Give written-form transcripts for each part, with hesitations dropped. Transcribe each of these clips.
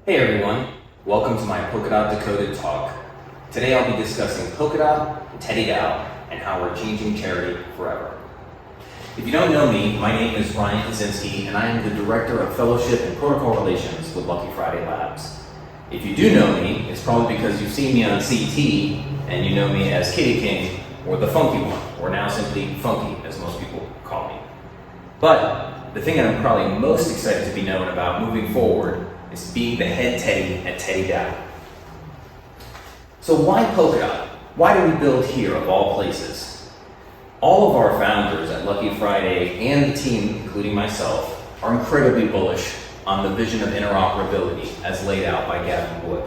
Hey everyone, welcome to my Polkadot Decoded talk. Today I'll be discussing Polkadot, Teddy DAO, and how we're changing charity forever. If you don't know me, my name is Ryan Kaczynski, and I am the Director of Fellowship and Protocol Relations with Lucky Friday Labs. If you do know me, it's probably because you've seen me on CT, and you know me as Kitty King, or the Phunky one, or now simply Phunky, as most people call me. But the thing that I'm probably most excited to be known about moving forward is being the head Teddy at Teddy DAO. So why Polkadot? Why do we build here of all places? All of our founders at Lucky Friday and the team, including myself, are incredibly bullish on the vision of interoperability as laid out by Gavin Wood.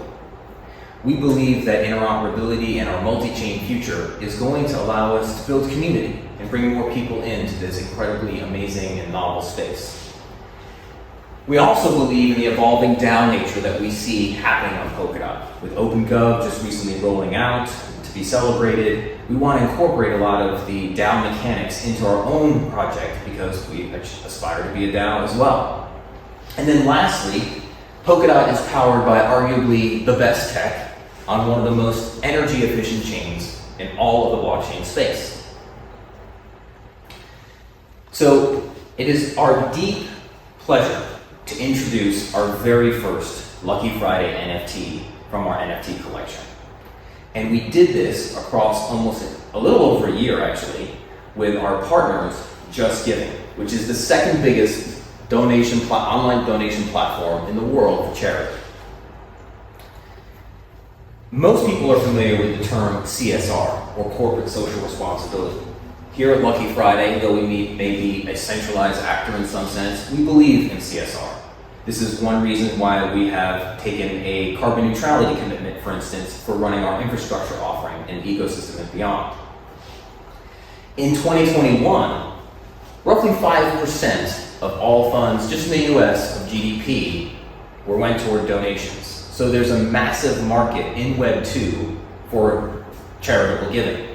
We believe that interoperability and our multi-chain future is going to allow us to build community and bring more people into this incredibly amazing and novel space. We also believe in the evolving DAO nature that we see happening on Polkadot. With OpenGov just recently rolling out to be celebrated, we want to incorporate a lot of the DAO mechanics into our own project because we aspire to be a DAO as well. And then lastly, Polkadot is powered by arguably the best tech on one of the most energy efficient chains in all of the blockchain space. So it is our deep pleasure to introduce our very first Lucky Friday NFT from our NFT collection. And we did this across almost a little over a year actually with our partners JustGiving, which is the second biggest online donation platform in the world for charity. Most people are familiar with the term CSR, or corporate social responsibility. Here at Lucky Friday, though we may be a centralized actor in some sense, we believe in CSR. This is one reason why we have taken a carbon neutrality commitment, for instance, for running our infrastructure offering and ecosystem and beyond. In 2021, roughly 5% of all funds, just in the US, of GDP, went toward donations. So there's a massive market in Web 2 for charitable giving.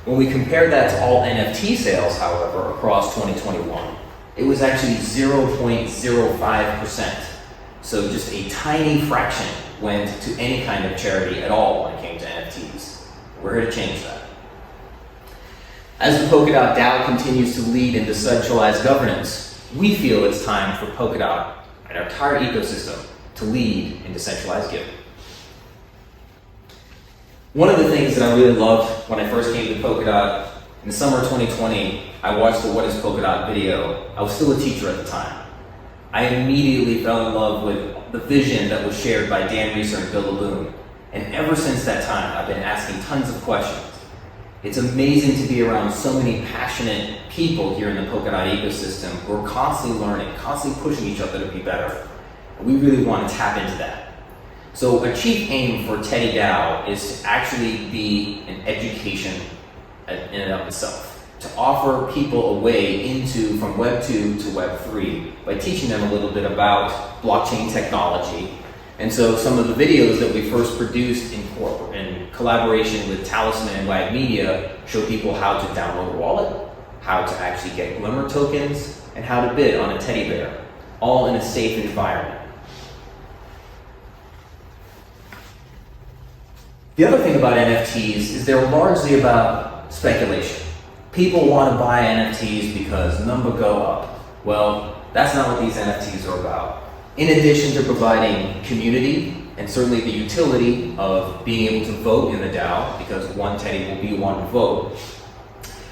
When we compare that to all NFT sales, however, across 2021, it was actually 0.05%. So just a tiny fraction went to any kind of charity at all when it came to NFTs. We're here to change that. As the Polkadot DAO continues to lead in decentralized governance, we feel it's time for Polkadot and our entire ecosystem to lead in decentralized giving. One of the things that I really loved when I first came to Polkadot in the summer of 2020, I watched the What is Polkadot video. I was still a teacher at the time. I immediately fell in love with the vision that was shared by Dan Reeser and Bill Laboon. And ever since that time, I've been asking tons of questions. It's amazing to be around so many passionate people here in the Polkadot ecosystem who are constantly learning, constantly pushing each other to be better. And we really want to tap into that. So a chief aim for Teddy DAO is to actually be an education in and of itself, to offer people a way into from Web 2 to Web 3 by teaching them a little bit about blockchain technology. And so some of the videos that we first produced in collaboration with Talisman and WAG Media show people how to download a wallet, how to actually get Glimmer tokens, and how to bid on a teddy bear, all in a safe environment. The other thing about NFTs is they're largely about speculation. People want to buy NFTs because number go up. Well, that's not what these NFTs are about. In addition to providing community and certainly the utility of being able to vote in the DAO, because one Teddy will be one vote,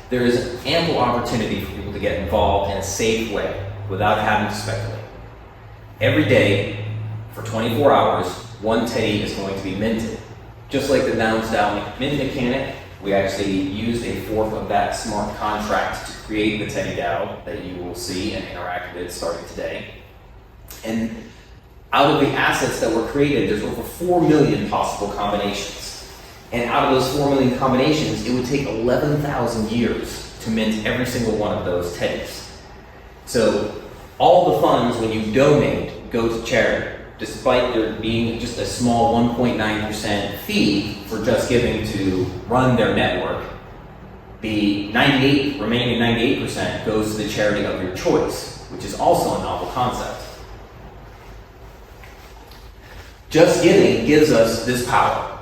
there is ample opportunity for people to get involved in a safe way without having to speculate. Every day, for 24 hours, one Teddy is going to be minted. Just like the DAO's DAO mint mechanic, we actually used a fork of that smart contract to create the Teddy DAO that you will see and interact with starting today. And out of the assets that were created, there's over 4 million possible combinations. And out of those 4 million combinations, it would take 11,000 years to mint every single one of those Teddies. So all the funds, when you donate, go to charity, despite there being just a small 1.9% fee for JustGiving to run their network. The remaining 98% goes to the charity of your choice, which is also a novel concept. JustGiving gives us this power.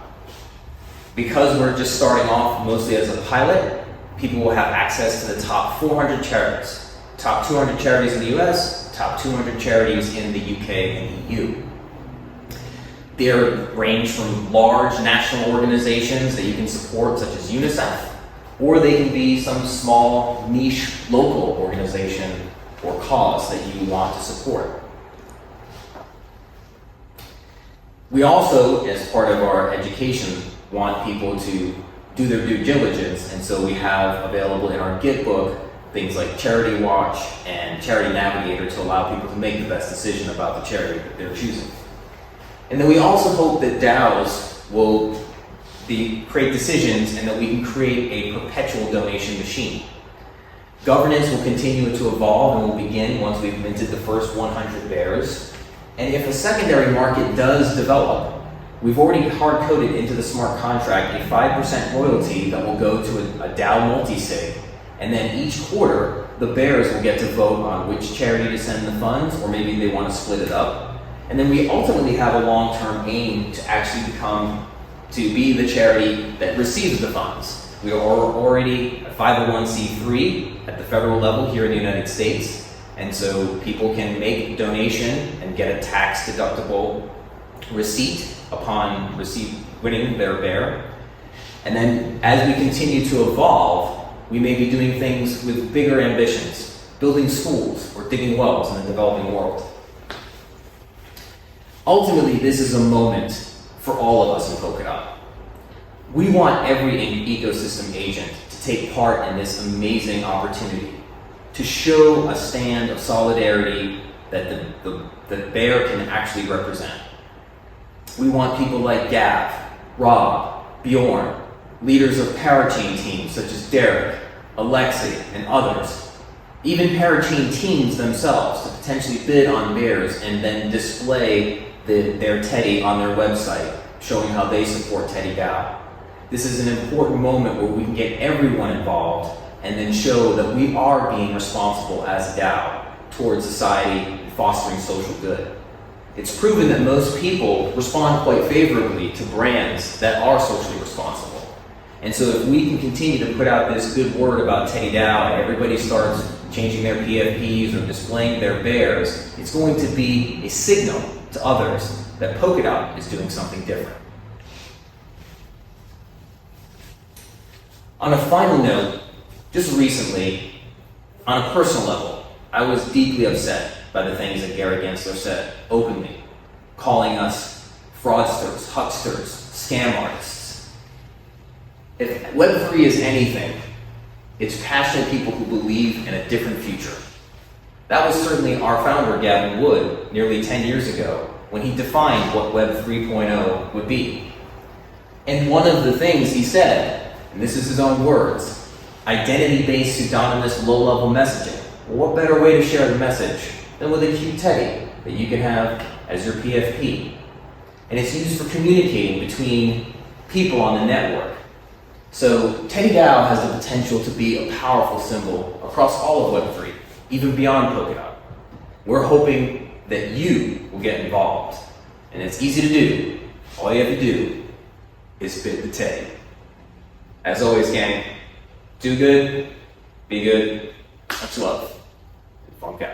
Because we're just starting off mostly as a pilot, people will have access to the top 400 charities, top 200 charities in the US, top 200 charities in the UK and EU. They range from large national organizations that you can support, such as UNICEF, or they can be some small niche local organization or cause that you want to support. We also, as part of our education, want people to do their due diligence, and so we have available in our Git book things like Charity Watch and Charity Navigator to allow people to make the best decision about the charity that they're choosing. And then we also hope that DAOs will create decisions and that we can create a perpetual donation machine. Governance will continue to evolve and will begin once we've minted the first 100 bears. And if a secondary market does develop, we've already hard-coded into the smart contract a 5% royalty that will go to a DAO multi-sig. And then each quarter, the bears will get to vote on which charity to send the funds, or maybe they want to split it up. And then we ultimately have a long-term aim to actually be the charity that receives the funds. We are already a 501c3 at the federal level here in the United States. And so people can make a donation and get a tax-deductible receipt upon winning their bear. And then as we continue to evolve, we may be doing things with bigger ambitions, building schools or digging wells in the developing world. Ultimately, this is a moment for all of us in Polkadot. We want every ecosystem agent to take part in this amazing opportunity, to show a stand of solidarity that the bear can actually represent. We want people like Gav, Rob, Bjorn, leaders of parachain teams such as Derek, Alexei, and others, even parachain teams themselves to potentially bid on bears and then display their Teddy on their website, showing how they support Teddy DAO. This is an important moment where we can get everyone involved and then show that we are being responsible as a DAO towards society and fostering social good. It's proven that most people respond quite favorably to brands that are socially responsible. And so if we can continue to put out this good word about Teddy DAO and everybody starts changing their PFPs or displaying their bears, it's going to be a signal to others that Polkadot is doing something different. On a final note, just recently, on a personal level, I was deeply upset by the things that Gary Gensler said openly, calling us fraudsters, hucksters, scam artists. If Web3 is anything, it's passionate people who believe in a different future. That was certainly our founder, Gavin Wood, nearly 10 years ago, when he defined what Web 3.0 would be. And one of the things he said, and this is his own words, identity-based pseudonymous low-level messaging. Well, what better way to share the message than with a cute Teddy that you can have as your PFP? And it's used for communicating between people on the network. So Teddy DAO has the potential to be a powerful symbol across all of Web3, even beyond Polkadot. We're hoping that you will get involved. And it's easy to do. All you have to do is bid the Teddy. As always, gang, do good, be good, much love, and Phunky.